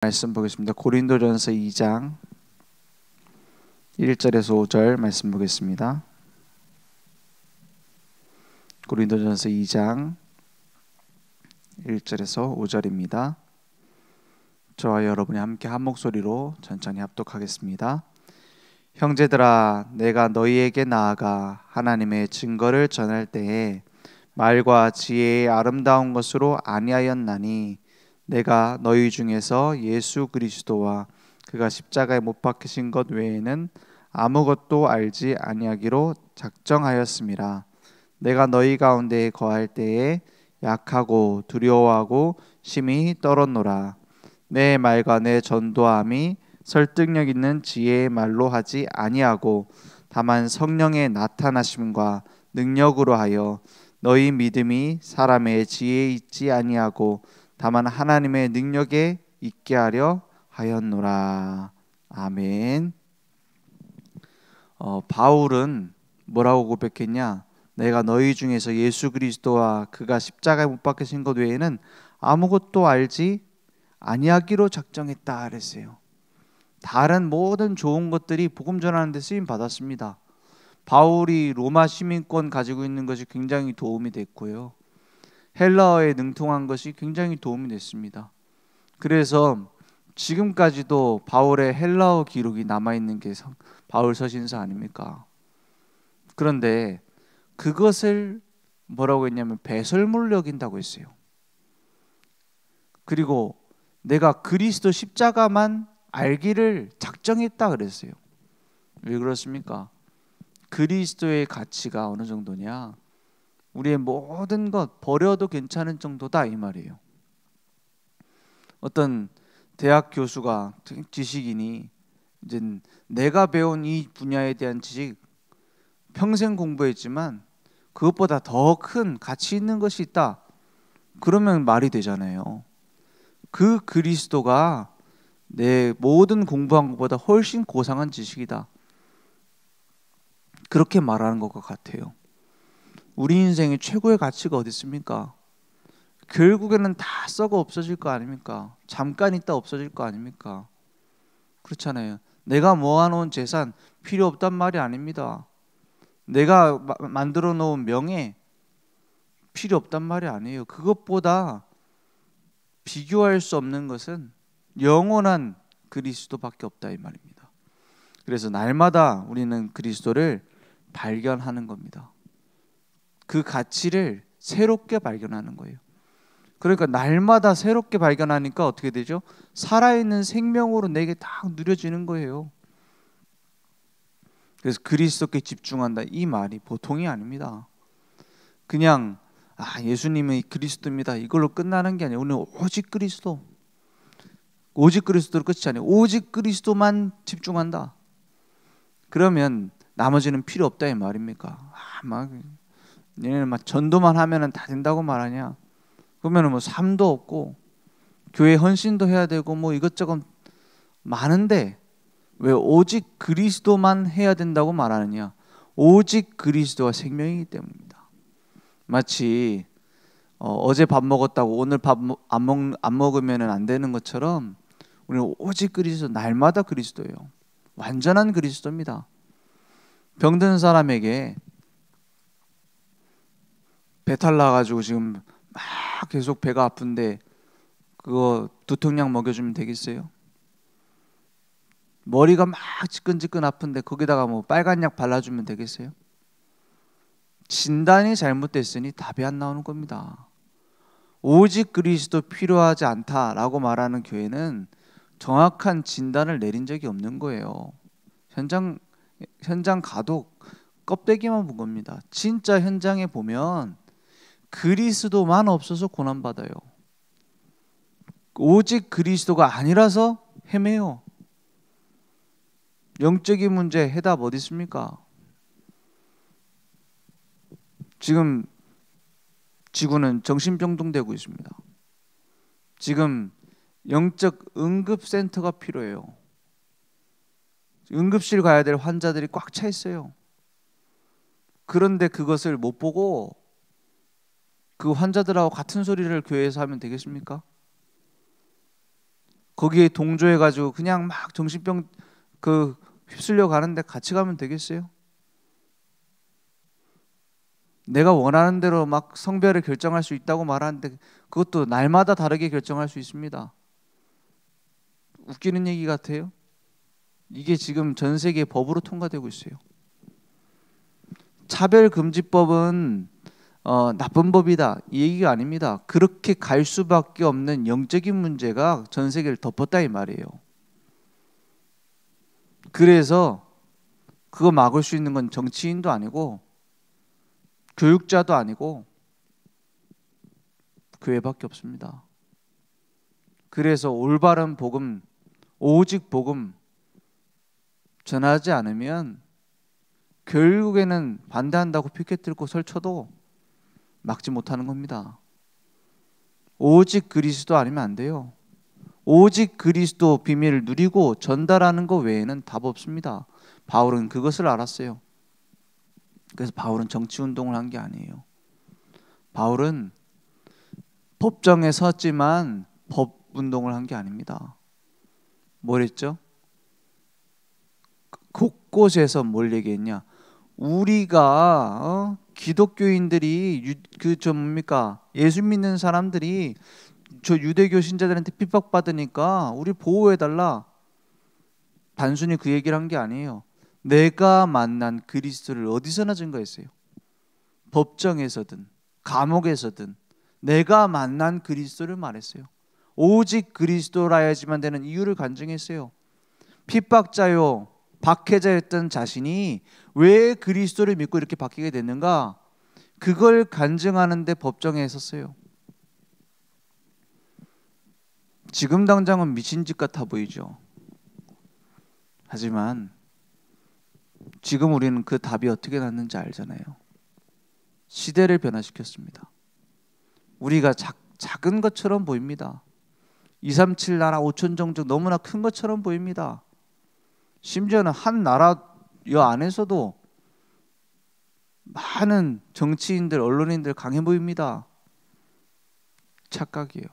말씀 보겠습니다. 고린도전서 2장 1절에서 5절 말씀 보겠습니다. 고린도전서 2장 1절에서 5절입니다. 저와 여러분이 함께 한 목소리로 천천히 합독하겠습니다. 형제들아, 내가 너희에게 나아가 하나님의 증거를 전할 때에 말과 지혜의 아름다운 것으로 아니하였나니 내가 너희 중에서 예수 그리스도와 그가 십자가에 못 박히신 것 외에는 아무것도 알지 아니하기로 작정하였음이라. 내가 너희 가운데 거할 때에 약하고 두려워하고 심히 떨었노라. 내 말과 내 전도함이 설득력 있는 지혜의 말로 하지 아니하고 다만 성령의 나타나심과 능력으로 하여 너희 믿음이 사람의 지혜에 있지 아니하고 다만 하나님의 능력에 있게 하려 하였노라. 아멘. 바울은 뭐라고 고백했냐? 내가 너희 중에서 예수 그리스도와 그가 십자가에 못 박히신 것 외에는 아무것도 알지 아니하기로 작정했다 그랬어요. 다른 모든 좋은 것들이 복음 전하는 데 쓰임 받았습니다. 바울이 로마 시민권 가지고 있는 것이 굉장히 도움이 됐고요. 헬라어에 능통한 것이 굉장히 도움이 됐습니다. 그래서 지금까지도 바울의 헬라어 기록이 남아있는 게 바울 서신서 아닙니까? 그런데 그것을 뭐라고 했냐면 배설물로 여긴다고 했어요. 그리고 내가 그리스도 십자가만 알기를 작정했다 그랬어요. 왜 그렇습니까? 그리스도의 가치가 어느 정도냐? 우리의 모든 것 버려도 괜찮은 정도다 이 말이에요. 어떤 대학 교수가 지식인이 이제 내가 배운 이 분야에 대한 지식 평생 공부했지만 그것보다 더 큰 가치 있는 것이 있다. 그러면 말이 되잖아요. 그 그리스도가 내 모든 공부한 것보다 훨씬 고상한 지식이다. 그렇게 말하는 것과 같아요. 우리 인생의 최고의 가치가 어디 있습니까? 결국에는 다 썩어 없어질 거 아닙니까? 잠깐 있다 없어질 거 아닙니까? 그렇잖아요. 내가 모아놓은 재산 필요 없단 말이 아닙니다. 내가 만들어 놓은 명예 필요 없단 말이 아니에요. 그것보다 비교할 수 없는 것은 영원한 그리스도밖에 없다 이 말입니다. 그래서 날마다 우리는 그리스도를 발견하는 겁니다. 그 가치를 새롭게 발견하는 거예요. 그러니까 날마다 새롭게 발견하니까 어떻게 되죠? 살아있는 생명으로 내게 딱 누려지는 거예요. 그래서 그리스도께 집중한다 이 말이 보통이 아닙니다. 그냥 예수님이 그리스도입니다 이걸로 끝나는 게 아니에요. 우리는 오직 그리스도, 오직 그리스도로 끝이 아니에요. 오직 그리스도만 집중한다. 그러면 나머지는 필요 없다 이 말입니까? 얘네는 막 전도만 하면은 다 된다고 말하냐? 그러면은 뭐 삶도 없고 교회 헌신도 해야 되고 뭐 이것저것 많은데 왜 오직 그리스도만 해야 된다고 말하느냐? 오직 그리스도가 생명이기 때문입니다. 마치 어제 밥 먹었다고 오늘 밥 안 먹으면은 안 되는 것처럼 우리는 오직 그리스도, 날마다 그리스도예요. 완전한 그리스도입니다. 병든 사람에게 배탈 나가지고 지금 막 계속 배가 아픈데 그거 두통약 먹여주면 되겠어요? 머리가 막 지끈지끈 아픈데 거기다가 뭐 빨간 약 발라주면 되겠어요? 진단이 잘못됐으니 답이 안 나오는 겁니다. 오직 그리스도 필요하지 않다라고 말하는 교회는 정확한 진단을 내린 적이 없는 거예요. 현장 가도 껍데기만 본 겁니다. 진짜 현장에 보면 그리스도만 없어서 고난받아요. 오직 그리스도가 아니라서 헤매요. 영적인 문제 해답 어디 있습니까? 지금 지구는 정신병동되고 있습니다. 지금 영적 응급센터가 필요해요. 응급실 가야 될 환자들이 꽉 차 있어요. 그런데 그것을 못 보고 그 환자들하고 같은 소리를 교회에서 하면 되겠습니까? 거기에 동조해가지고 그냥 막 정신병 휩쓸려 가는데 같이 가면 되겠어요? 내가 원하는 대로 막 성별을 결정할 수 있다고 말하는데 그것도 날마다 다르게 결정할 수 있습니다. 웃기는 얘기 같아요. 이게 지금 전 세계 법으로 통과되고 있어요. 차별금지법은 나쁜 법이다 이 얘기가 아닙니다. 그렇게 갈 수밖에 없는 영적인 문제가 전 세계를 덮었다 이 말이에요. 그래서 그거 막을 수 있는 건 정치인도 아니고 교육자도 아니고 교회밖에 없습니다. 그래서 올바른 복음, 오직 복음 전하지 않으면 결국에는 반대한다고 피켓 들고 설쳐도 막지 못하는 겁니다. 오직 그리스도 아니면 안 돼요. 오직 그리스도 비밀을 누리고 전달하는 것 외에는 답 없습니다. 바울은 그것을 알았어요. 그래서 바울은 정치운동을 한 게 아니에요. 바울은 법정에 섰지만 법운동을 한 게 아닙니다. 뭐랬죠? 곳곳에서 뭘 얘기했냐? 우리가 기독교인들이 예수 믿는 사람들이 저 유대교 신자들한테 핍박받으니까 우리 보호해달라. 단순히 그 얘기를 한 게 아니에요. 내가 만난 그리스도를 어디서나 증거했어요. 법정에서든 감옥에서든 내가 만난 그리스도를 말했어요. 오직 그리스도라야지만 되는 이유를 간증했어요. 핍박자요 박해자였던 자신이 왜 그리스도를 믿고 이렇게 바뀌게 됐는가? 그걸 간증하는데 법정에 섰어요. 지금 당장은 미친 짓 같아 보이죠. 하지만 지금 우리는 그 답이 어떻게 났는지 알잖아요. 시대를 변화시켰습니다. 우리가 작은 것처럼 보입니다. 237 나라 5천 종족 너무나 큰 것처럼 보입니다. 심지어는 한 나라 안에서도 많은 정치인들, 언론인들 강해 보입니다. 착각이에요.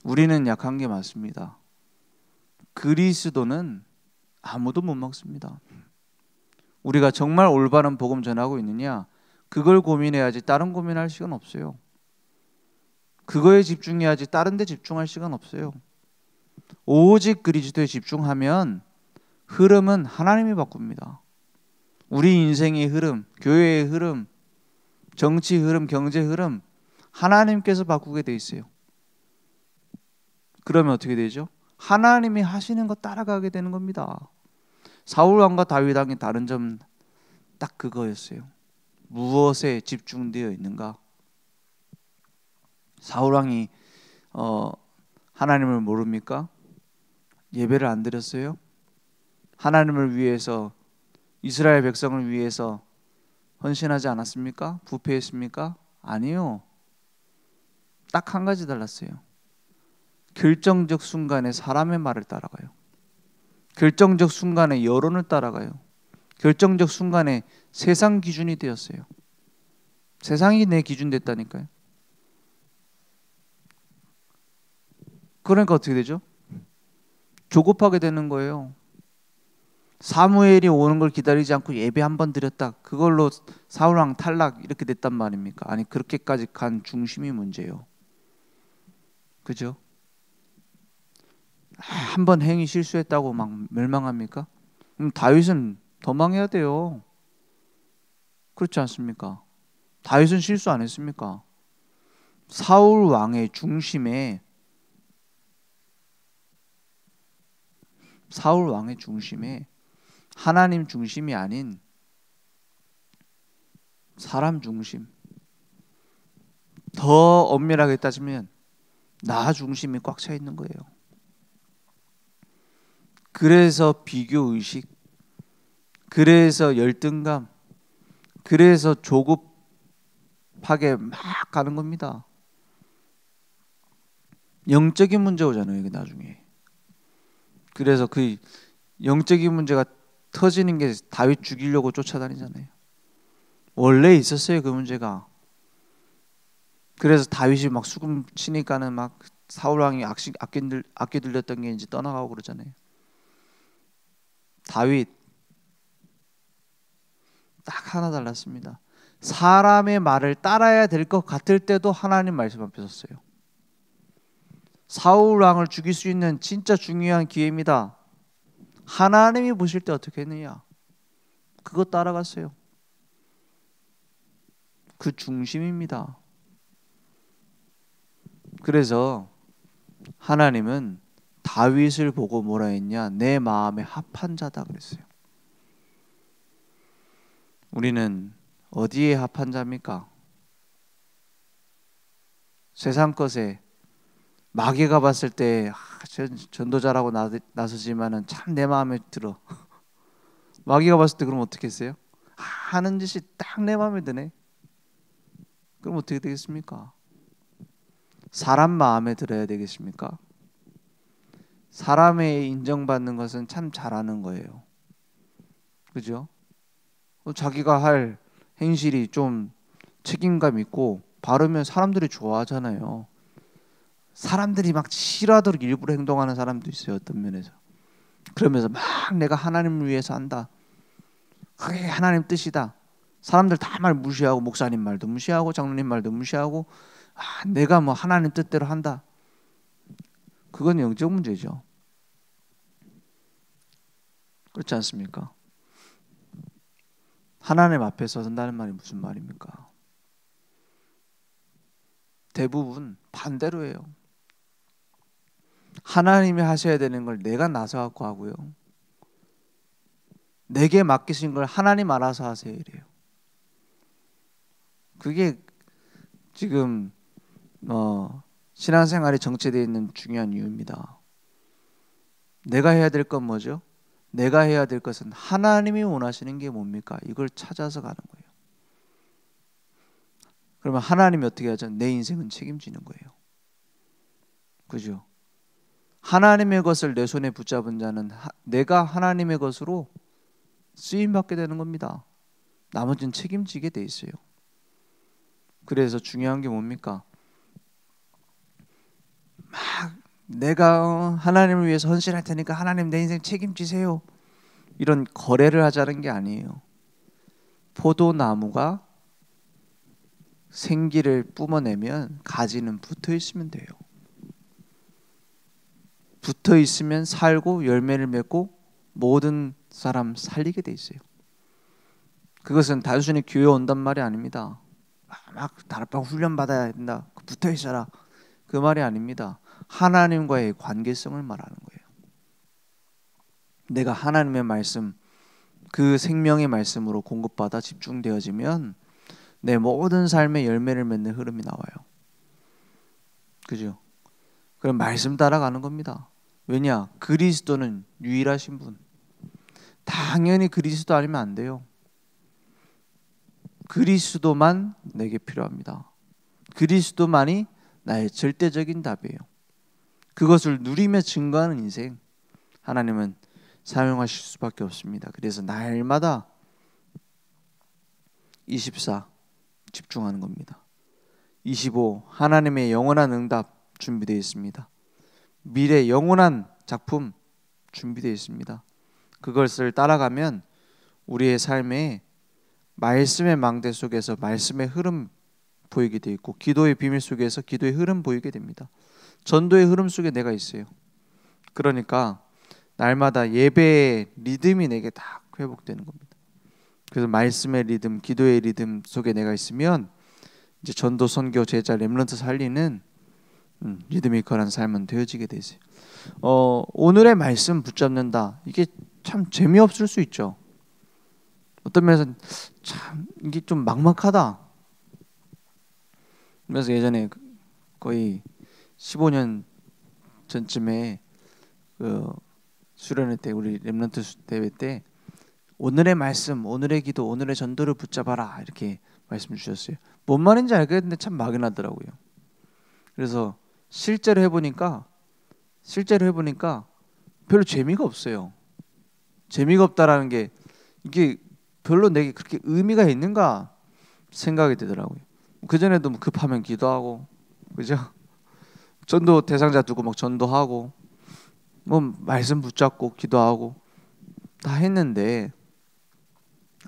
우리는 약한 게 맞습니다. 그리스도는 아무도 못 막습니다. 우리가 정말 올바른 복음 전하고 있느냐? 그걸 고민해야지 다른 고민할 시간 없어요. 그거에 집중해야지 다른 데 집중할 시간 없어요. 오직 그리스도에 집중하면 흐름은 하나님이 바꿉니다. 우리 인생의 흐름, 교회의 흐름, 정치 흐름, 경제 흐름 하나님께서 바꾸게 돼 있어요. 그러면 어떻게 되죠? 하나님이 하시는 거 따라가게 되는 겁니다. 사울 왕과 다윗 왕의 다른 점 딱 그거였어요. 무엇에 집중되어 있는가? 사울 왕이 하나님을 모릅니까? 예배를 안 드렸어요? 하나님을 위해서 이스라엘 백성을 위해서 헌신하지 않았습니까? 부패했습니까? 아니요. 딱 한 가지 달랐어요. 결정적 순간에 사람의 말을 따라가요. 결정적 순간에 여론을 따라가요. 결정적 순간에 세상 기준이 되었어요. 세상이 내 기준 됐다니까요. 그러니까 어떻게 되죠? 조급하게 되는 거예요. 사무엘이 오는 걸 기다리지 않고 예배 한 번 드렸다. 그걸로 사울왕 탈락 이렇게 됐단 말입니까? 아니 그렇게까지 간 중심이 문제예요. 그죠? 한 번 행위 실수했다고 막 멸망합니까? 그럼 다윗은 더 망해야 돼요. 그렇지 않습니까? 다윗은 실수 안 했습니까? 사울 왕의 중심에 하나님 중심이 아닌 사람 중심, 더 엄밀하게 따지면 나 중심이 꽉 차 있는 거예요. 그래서 비교의식, 그래서 열등감, 그래서 조급하게 막 가는 겁니다. 영적인 문제 오잖아요, 이게 나중에. 그래서 그 영적인 문제가 터지는 게 다윗 죽이려고 쫓아다니잖아요. 원래 있었어요, 그 문제가. 그래서 다윗이 막 수금 치니까는 막 사울 왕이 악기 들렸던 게 이제 떠나가고 그러잖아요. 다윗 딱 하나 달랐습니다. 사람의 말을 따라야 될 것 같을 때도 하나님 말씀 앞에 섰어요. 사울 왕을 죽일 수 있는 진짜 중요한 기회입니다. 하나님이 보실 때 어떻게 했느냐? 그거 따라갔어요. 그 중심입니다. 그래서 하나님은 다윗을 보고 뭐라 했냐? 내 마음에 합한 자다 그랬어요. 우리는 어디에 합한 자입니까? 세상 것에 마귀가 봤을 때 전도자라고 나서지만은 참 내 마음에 들어. 마귀가 봤을 때 그럼 어떻게 했어요? 하는 짓이 딱 내 마음에 드네. 그럼 어떻게 되겠습니까? 사람 마음에 들어야 되겠습니까? 사람의 인정받는 것은 참 잘하는 거예요. 그죠? 자기가 할 행실이 좀 책임감 있고 바르면 사람들이 좋아하잖아요. 사람들이 막 싫어하도록 일부러 행동하는 사람도 있어요. 어떤 면에서. 그러면서 막 내가 하나님을 위해서 한다. 그게 하나님 뜻이다. 사람들 다 말 무시하고 목사님 말도 무시하고 장로님 말도 무시하고 내가 뭐 하나님 뜻대로 한다. 그건 영적 문제죠. 그렇지 않습니까? 하나님 앞에 서선다는 말이 무슨 말입니까? 대부분 반대로 해요. 하나님이 하셔야 되는 걸 내가 나서 갖고 하고요. 내게 맡기신 걸 하나님 알아서 하세요 이래요. 그게 지금 신앙생활이 정체되어 있는 중요한 이유입니다. 내가 해야 될 건 뭐죠? 내가 해야 될 것은 하나님이 원하시는 게 뭡니까? 이걸 찾아서 가는 거예요. 그러면 하나님이 어떻게 하죠? 내 인생은 책임지는 거예요. 그죠? 하나님의 것을 내 손에 붙잡은 자는 내가 하나님의 것으로 쓰임받게 되는 겁니다. 나머지는 책임지게 돼 있어요. 그래서 중요한 게 뭡니까? 막 내가 하나님을 위해서 헌신할 테니까 하나님 내 인생 책임지세요. 이런 거래를 하자는 게 아니에요. 포도나무가 생기를 뿜어내면 가지는 붙어 있으면 돼요. 붙어 있으면 살고 열매를 맺고 모든 사람 살리게 돼 있어요. 그것은 단순히 교회 온단 말이 아닙니다. 막 다락방 훈련 받아야 된다. 붙어 있어라. 그 말이 아닙니다. 하나님과의 관계성을 말하는 거예요. 내가 하나님의 말씀, 그 생명의 말씀으로 공급받아 집중되어지면 내 모든 삶의 열매를 맺는 흐름이 나와요. 그죠? 그럼 말씀 따라가는 겁니다. 왜냐? 그리스도는 유일하신 분. 당연히 그리스도 아니면 안 돼요. 그리스도만 내게 필요합니다. 그리스도만이 나의 절대적인 답이에요. 그것을 누리며 증거하는 인생 하나님은 사용하실 수밖에 없습니다. 그래서 날마다 24 집중하는 겁니다. 25 하나님의 영원한 응답 준비되어 있습니다. 미래 영원한 작품 준비되어 있습니다. 그것을 따라가면 우리의 삶에 말씀의 망대 속에서 말씀의 흐름 보이게 돼 있고 기도의 비밀 속에서 기도의 흐름 보이게 됩니다. 전도의 흐름 속에 내가 있어요. 그러니까 날마다 예배의 리듬이 내게 딱 회복되는 겁니다. 그래서 말씀의 리듬, 기도의 리듬 속에 내가 있으면 이제 전도, 선교, 제자, 렘넌트 살리는 리드미컬한 삶은 되어지게 되세요. 오늘의 말씀 붙잡는다. 이게 참 재미없을 수 있죠. 어떤 면에서는 참 이게 좀 막막하다. 그래서 예전에 거의 15년 전쯤에 수련회 때 우리 렘넌트 대회 때 오늘의 말씀, 오늘의 기도, 오늘의 전도를 붙잡아라 이렇게 말씀 주셨어요. 뭔 말인지 알겠는데 참 막연하더라고요. 그래서 실제로 해보니까 별로 재미가 없어요. 재미가 없다라는 게 이게 별로 내게 그렇게 의미가 있는가 생각이 되더라고요. 그 전에도 급하면 기도하고, 그죠? 전도 대상자 두고 막 전도하고 뭐 말씀 붙잡고 기도하고 다 했는데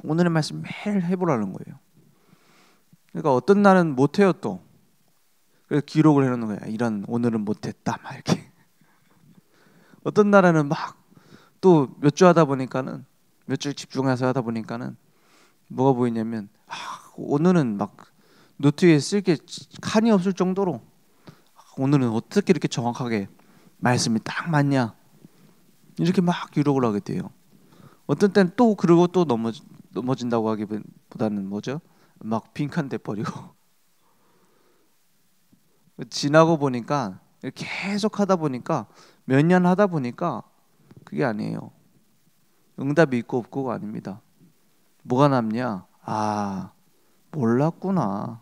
오늘의 말씀 매일 해보라는 거예요. 그러니까 어떤 날은 못해요 또. 그래서 기록을 해놓는 거야. 이런 오늘은 못했다 막 이렇게. 어떤 날에는 막 또 몇 주 하다 보니까는 몇 주 집중해서 하다 보니까는 뭐가 보이냐면 오늘은 막 노트에 쓸 게 칸이 없을 정도로 오늘은 어떻게 이렇게 정확하게 말씀이 딱 맞냐 이렇게 막 기록을 하게 돼요. 어떤 때는 또 그러고 또 넘어진다고 하기보다는 뭐죠? 막 빈칸 돼버리고 지나고 보니까 계속 하다 보니까 몇 년 하다 보니까 그게 아니에요. 응답이 있고 없고가 아닙니다. 뭐가 남냐? 몰랐구나.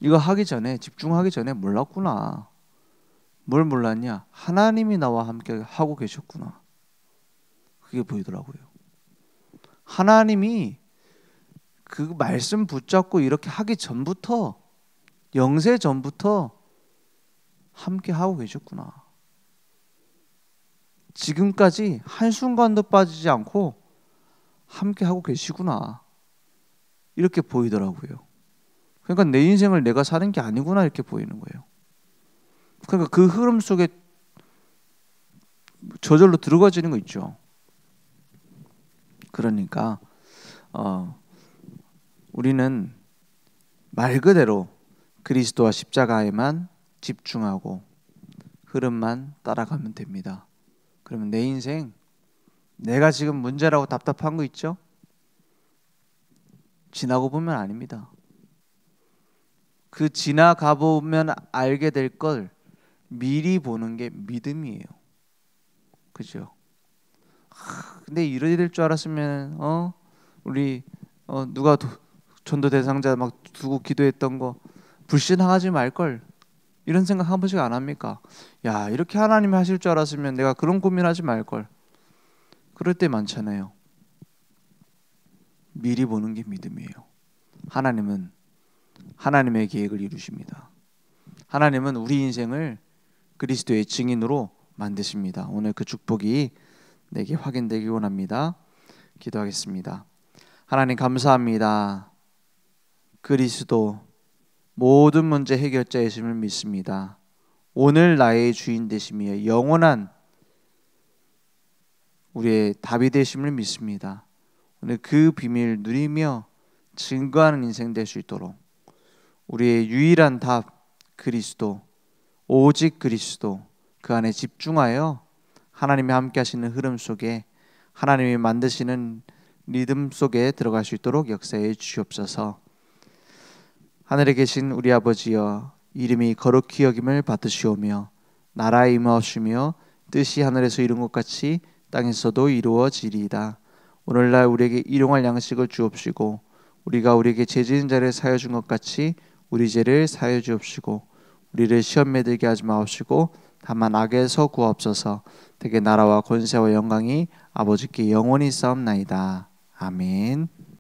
이거 하기 전에 집중하기 전에 몰랐구나. 뭘 몰랐냐? 하나님이 나와 함께 하고 계셨구나. 그게 보이더라고요. 하나님이 그 말씀 붙잡고 이렇게 하기 전부터 영세 전부터 함께 하고 계셨구나. 지금까지 한순간도 빠지지 않고 함께 하고 계시구나. 이렇게 보이더라고요. 그러니까 내 인생을 내가 사는 게 아니구나 이렇게 보이는 거예요. 그러니까 그 흐름 속에 저절로 들어가지는 거 있죠. 그러니까 우리는 말 그대로 그리스도와 십자가에만 집중하고 흐름만 따라가면 됩니다. 그러면 내 인생 내가 지금 문제라고 답답한 거 있죠? 지나고 보면 아닙니다. 그 지나가 보면 알게 될 걸 미리 보는 게 믿음이에요. 그죠? 근데 이래야 될 줄 알았으면 우리 누가 전도 대상자 막 두고 기도했던 거 불신하지 말걸 이런 생각 한 번씩 안 합니까? 야 이렇게 하나님이 하실 줄 알았으면 내가 그런 고민하지 말걸. 그럴 때 많잖아요. 미리 보는 게 믿음이에요. 하나님은 하나님의 계획을 이루십니다. 하나님은 우리 인생을 그리스도의 증인으로 만드십니다. 오늘 그 축복이 내게 확인되기 원합니다. 기도하겠습니다. 하나님 감사합니다. 그리스도 모든 문제 해결자이심을 믿습니다. 오늘 나의 주인 되시며 영원한 우리의 답이 되심을 믿습니다. 오늘 그 비밀 누리며 증거하는 인생 될 수 있도록 우리의 유일한 답 그리스도, 오직 그리스도 그 안에 집중하여 하나님이 함께 하시는 흐름 속에 하나님이 만드시는 리듬 속에 들어갈 수 있도록 역사해 주시옵소서. 하늘에 계신 우리 아버지여, 이름이 거룩히 여김을 받으시오며 나라에 임하옵시며 뜻이 하늘에서 이룬 것 같이 땅에서도 이루어지리이다. 오늘날 우리에게 일용할 양식을 주옵시고 우리가 우리에게 죄 지은 자를 사하여 준 것 같이 우리 죄를 사하여 주옵시고 우리를 시험에 들게 하지 마옵시고 다만 악에서 구하옵소서. 대개 나라와 권세와 영광이 아버지께 영원히 싸움나이다. 아멘.